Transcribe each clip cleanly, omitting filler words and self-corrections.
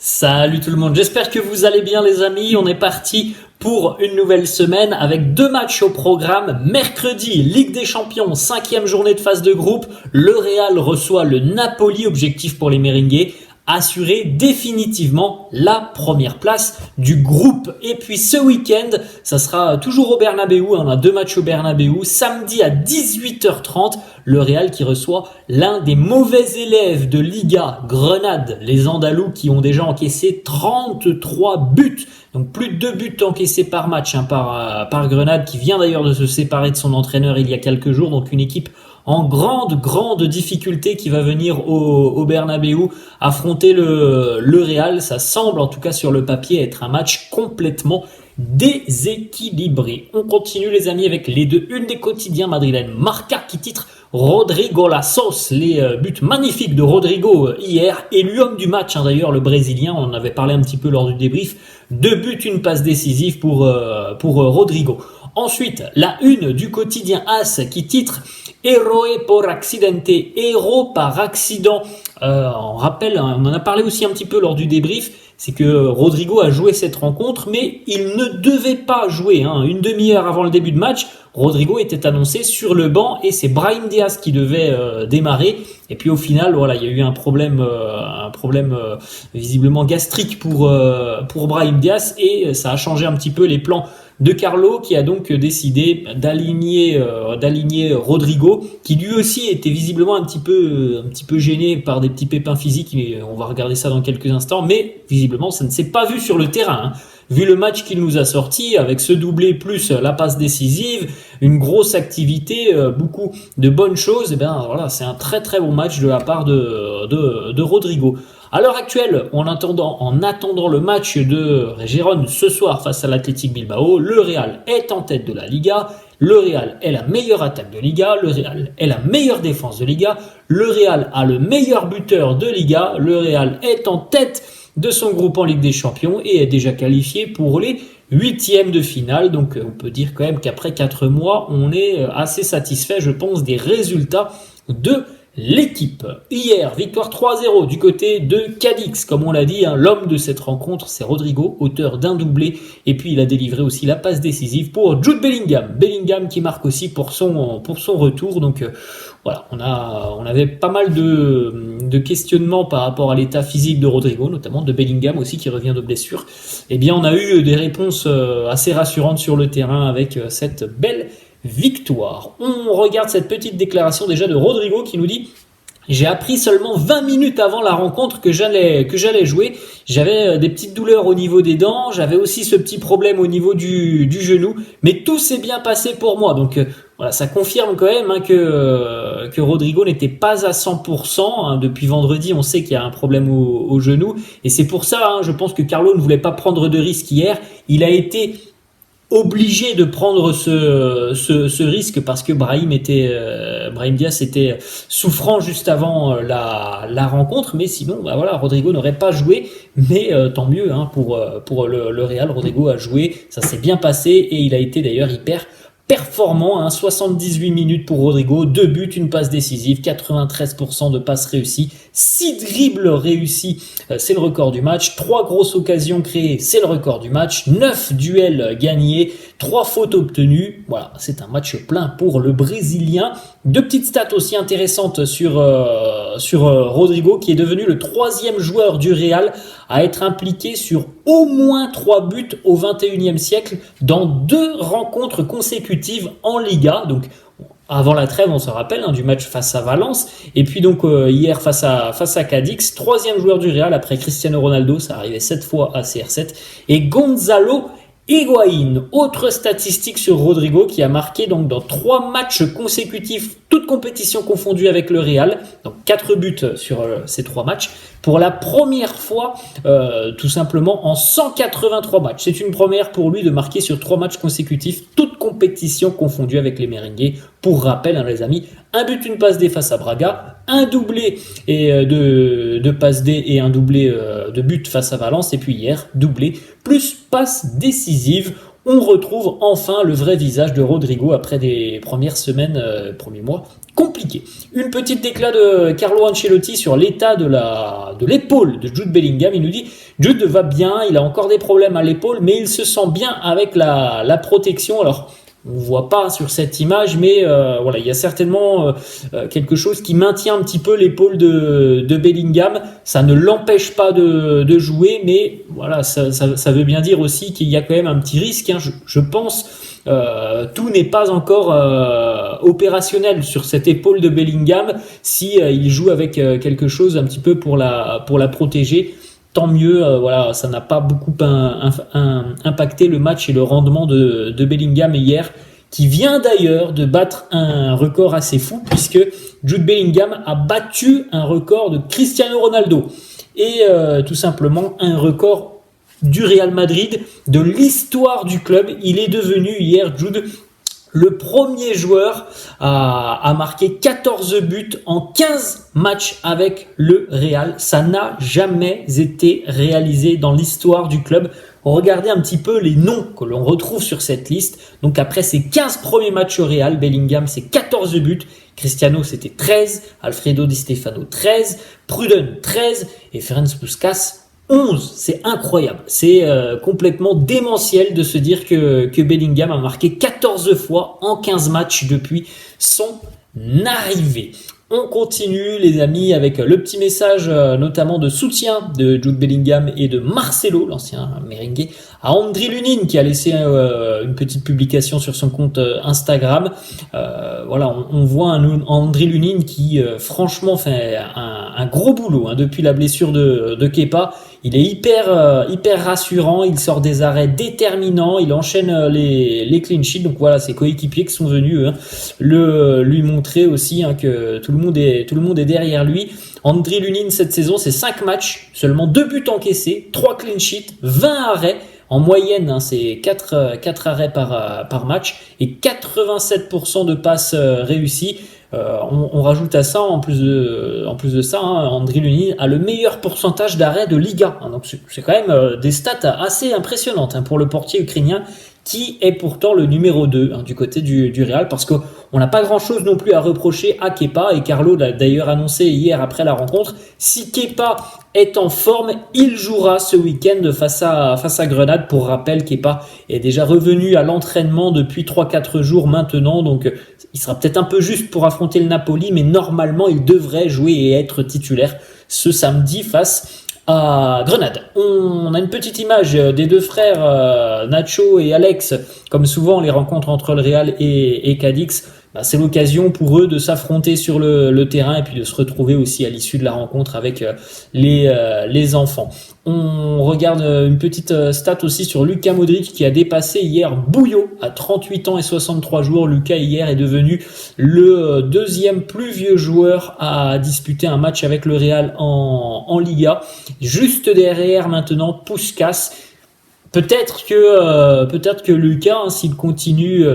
Salut tout le monde, j'espère que vous allez bien les amis. On est parti pour une nouvelle semaine avec deux matchs au programme. Mercredi, Ligue des Champions, 5e journée de phase de groupe. Le Real reçoit le Napoli, objectif pour les Merengues, assurer définitivement la première place du groupe. Et puis ce week-end, ça sera toujours au Bernabéu, on a deux matchs au Bernabéu. Samedi à 18h30, le Real qui reçoit l'un des mauvais élèves de Liga, Grenade, les Andalous qui ont déjà encaissé 33 buts. Donc plus de 2 buts encaissés par match par Grenade, qui vient d'ailleurs de se séparer de son entraîneur il y a quelques jours. Donc une équipe en grande difficulté qui va venir au Bernabéu affronter le Real. Ça semble en tout cas sur le papier être un match complètement déséquilibré. On continue les amis avec les deux une des quotidiens madrilènes. Marca qui titre Rodrigo la sauce, les buts magnifiques de Rodrigo hier, élu homme du match d'ailleurs le Brésilien, on en avait parlé un petit peu lors du débrief. 2 buts, une passe décisive pour Rodrigo. Ensuite, la une du quotidien AS qui titre Héroe por accidente, héros par accident. On rappelle, on en a parlé aussi un petit peu lors du débrief, c'est que Rodrigo a joué cette rencontre, mais il ne devait pas jouer. Une demi-heure avant le début de match, Rodrigo était annoncé sur le banc et c'est Brahim Diaz qui devait démarrer. Et puis au final, voilà, il y a eu un problème visiblement gastrique pour Brahim Diaz et ça a changé un petit peu les plans de Carlo, qui a donc décidé d'aligner Rodrigo, qui lui aussi était visiblement un petit peu gêné par des petits pépins physiques. On va regarder ça dans quelques instants, mais visiblement ça ne s'est pas vu sur le terrain. Vu le match qu'il nous a sorti, avec ce doublé plus la passe décisive, une grosse activité, beaucoup de bonnes choses, et bien voilà, c'est un très bon match de la part de Rodrigo. À l'heure actuelle, en attendant le match de Gérone ce soir face à l'Athletic Bilbao, le Real est en tête de la Liga, le Real est la meilleure attaque de Liga, le Real est la meilleure défense de Liga, le Real a le meilleur buteur de Liga, le Real est en tête de son groupe en Ligue des Champions et est déjà qualifié pour les 8e de finale. Donc on peut dire quand même qu'après 4 mois, on est assez satisfait, je pense, des résultats de l'équipe. Hier, victoire 3-0 du côté de Cadix, comme on l'a dit, l'homme de cette rencontre, c'est Rodrigo, auteur d'un doublé, et puis il a délivré aussi la passe décisive pour Jude Bellingham qui marque aussi pour son retour. Donc voilà, on avait pas mal de questionnements par rapport à l'état physique de Rodrigo, notamment de Bellingham aussi qui revient de blessure. Eh bien, on a eu des réponses assez rassurantes sur le terrain avec cette belle victoire. On regarde cette petite déclaration déjà de Rodrigo qui nous dit: j'ai appris seulement 20 minutes avant la rencontre que j'allais jouer. J'avais des petites douleurs au niveau des dents, j'avais aussi ce petit problème au niveau du genou, mais tout s'est bien passé pour moi. Donc voilà, ça confirme quand même que Rodrigo n'était pas à 100%. Depuis vendredi, on sait qu'il y a un problème au genou, et c'est pour ça, je pense que Carlo ne voulait pas prendre de risque hier. Il a été obligé de prendre ce risque parce que Brahim Diaz était souffrant juste avant la rencontre, mais sinon voilà, Rodrigo n'aurait pas joué, mais tant mieux pour le Real. Rodrigo a joué, ça s'est bien passé et il a été d'ailleurs hyper performant, 78 minutes pour Rodrigo, 2 buts, une passe décisive, 93% de passes réussies, 6 dribbles réussis, c'est le record du match, 3 grosses occasions créées, c'est le record du match, 9 duels gagnés, 3 fautes obtenues. Voilà, c'est un match plein pour le Brésilien. 2 petites stats aussi intéressantes sur Rodrigo, qui est devenu le 3e joueur du Real à être impliqué sur au moins 3 buts au 21e siècle dans 2 rencontres consécutives en Liga. Donc avant la trêve, on se rappelle du match face à Valence, et puis donc hier face à Cadix, 3e joueur du Real après Cristiano Ronaldo, ça arrivait 7 fois à CR7, et Gonzalo Higuaín. Autre statistique sur Rodrigo, qui a marqué donc dans 3 matchs consécutifs, toutes compétitions confondues avec le Real, donc 4 buts sur ces 3 matchs, pour la première fois tout simplement en 183 matchs. C'est une première pour lui de marquer sur 3 matchs consécutifs, toutes compétitions confondues avec les Merengues. Pour rappel, les amis, un but, une passe D face à Braga, un doublé de passe D et un doublé de but face à Valence, et puis hier, doublé plus passe décisive. On retrouve enfin le vrai visage de Rodrigo après des premières semaines, premiers mois compliqués. Une petite déclat de Carlo Ancelotti sur l'état de l'épaule de Jude Bellingham. Il nous dit: Jude va bien, il a encore des problèmes à l'épaule, mais il se sent bien avec la protection. Alors, on voit pas sur cette image, mais voilà, il y a certainement quelque chose qui maintient un petit peu l'épaule de Bellingham. Ça ne l'empêche pas de jouer, mais voilà, ça veut bien dire aussi qu'il y a quand même un petit risque. Hein, je pense. Tout n'est pas encore opérationnel sur cette épaule de Bellingham. Si il joue avec quelque chose un petit peu pour la protéger, tant mieux. Voilà, ça n'a pas beaucoup impacté le match et le rendement de Bellingham hier, qui vient d'ailleurs de battre un record assez fou, puisque Jude Bellingham a battu un record de Cristiano Ronaldo et tout simplement un record du Real Madrid, de l'histoire du club. Il est devenu hier, Jude, le premier joueur à marquer 14 buts en 15 matchs avec le Real. Ça n'a jamais été réalisé dans l'histoire du club. Regardez un petit peu les noms que l'on retrouve sur cette liste. Donc après ses 15 premiers matchs au Real, Bellingham c'est 14 buts, Cristiano c'était 13, Alfredo Di Stefano 13, Pruden 13 et Ferenc Puskás 11, c'est incroyable, c'est complètement démentiel de se dire que Bellingham a marqué 14 fois en 15 matchs depuis son arrivée. On continue les amis avec le petit message notamment de soutien de Jude Bellingham et de Marcelo, l'ancien merengue, à Andriy Lunin qui a laissé une petite publication sur son compte Instagram. Voilà, on voit un Andriy Lunin qui franchement fait un gros boulot depuis la blessure de Kepa. Il est hyper rassurant, il sort des arrêts déterminants, il enchaîne les clean sheets. Donc voilà, ses coéquipiers qui sont venus lui montrer aussi que tout le monde est derrière lui. Andriy Lunin cette saison, c'est 5 matchs, seulement 2 buts encaissés, 3 clean sheets, 20 arrêts. En moyenne, c'est 4 arrêts par match et 87% de passes réussies. On rajoute à ça, en plus de ça, Andriy Lunin a le meilleur pourcentage d'arrêts de Liga. Donc c'est quand même des stats assez impressionnantes pour le portier ukrainien, qui est pourtant le numéro 2 du côté du Real, parce qu'on n'a pas grand-chose non plus à reprocher à Kepa, et Carlo l'a d'ailleurs annoncé hier après la rencontre. Si Kepa est en forme, il jouera ce week-end face à Grenade. Pour rappel, Kepa est déjà revenu à l'entraînement depuis 3-4 jours maintenant, donc il sera peut-être un peu juste pour affronter le Napoli, mais normalement il devrait jouer et être titulaire ce samedi face à Grenade. On a une petite image des deux frères Nacho et Alex. Comme souvent les rencontres entre le Real et Cadix, c'est l'occasion pour eux de s'affronter sur le terrain et puis de se retrouver aussi à l'issue de la rencontre avec les enfants. On regarde une petite stat aussi sur Luka Modric qui a dépassé hier Bouillot à 38 ans et 63 jours. Luka hier est devenu le deuxième plus vieux joueur à disputer un match avec le Real en Liga. Juste derrière maintenant Puskás. Peut-être que Luka, s'il continue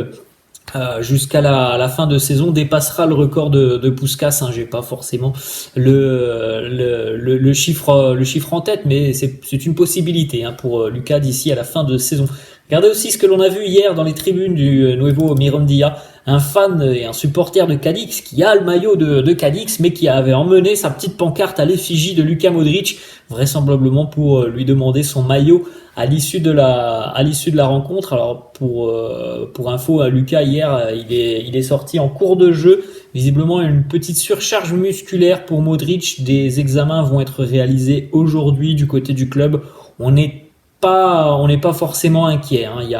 jusqu'à la fin de saison, dépassera le record de Puskás. J'ai pas forcément le chiffre en tête, mais c'est une possibilité pour Luka d'ici à la fin de saison. Regardez aussi ce que l'on a vu hier dans les tribunes du Nuevo Mirandilla. Un fan et un supporter de Cadix qui a le maillot de Cadix, mais qui avait emmené sa petite pancarte à l'effigie de Luka Modric, vraisemblablement pour lui demander son maillot à l'issue de la rencontre. Alors pour info, Luka hier, il est sorti en cours de jeu, visiblement une petite surcharge musculaire pour Modric. Des examens vont être réalisés aujourd'hui du côté du club. On n'est pas forcément inquiet. Il y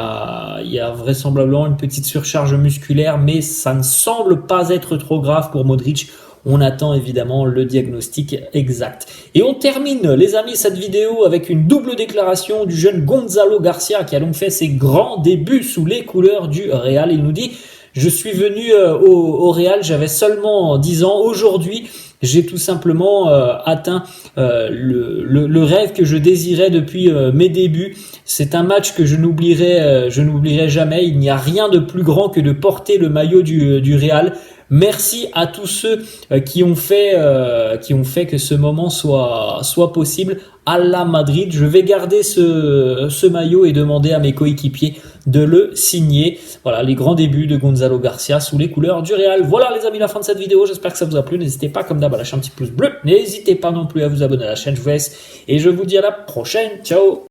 a vraisemblablement une petite surcharge musculaire, mais ça ne semble pas être trop grave pour Modric. On attend évidemment le diagnostic exact. Et on termine, les amis, cette vidéo avec une double déclaration du jeune Gonzalo Garcia, qui a donc fait ses grands débuts sous les couleurs du Real. Il nous dit: je suis venu au Real, j'avais seulement 10 ans. Aujourd'hui, j'ai tout simplement atteint le rêve que je désirais depuis mes débuts. C'est un match que je n'oublierai jamais. Il n'y a rien de plus grand que de porter le maillot du Real. Merci à tous ceux qui ont fait que ce moment soit possible. à la Madrid. Je vais garder ce maillot et demander à mes coéquipiers de le signer. Voilà, les grands débuts de Gonzalo Garcia sous les couleurs du Real. Voilà les amis, la fin de cette vidéo. J'espère que ça vous a plu. N'hésitez pas comme d'hab à lâcher un petit pouce bleu. N'hésitez pas non plus à vous abonner à la chaîne. Je vous laisse et je vous dis à la prochaine. Ciao.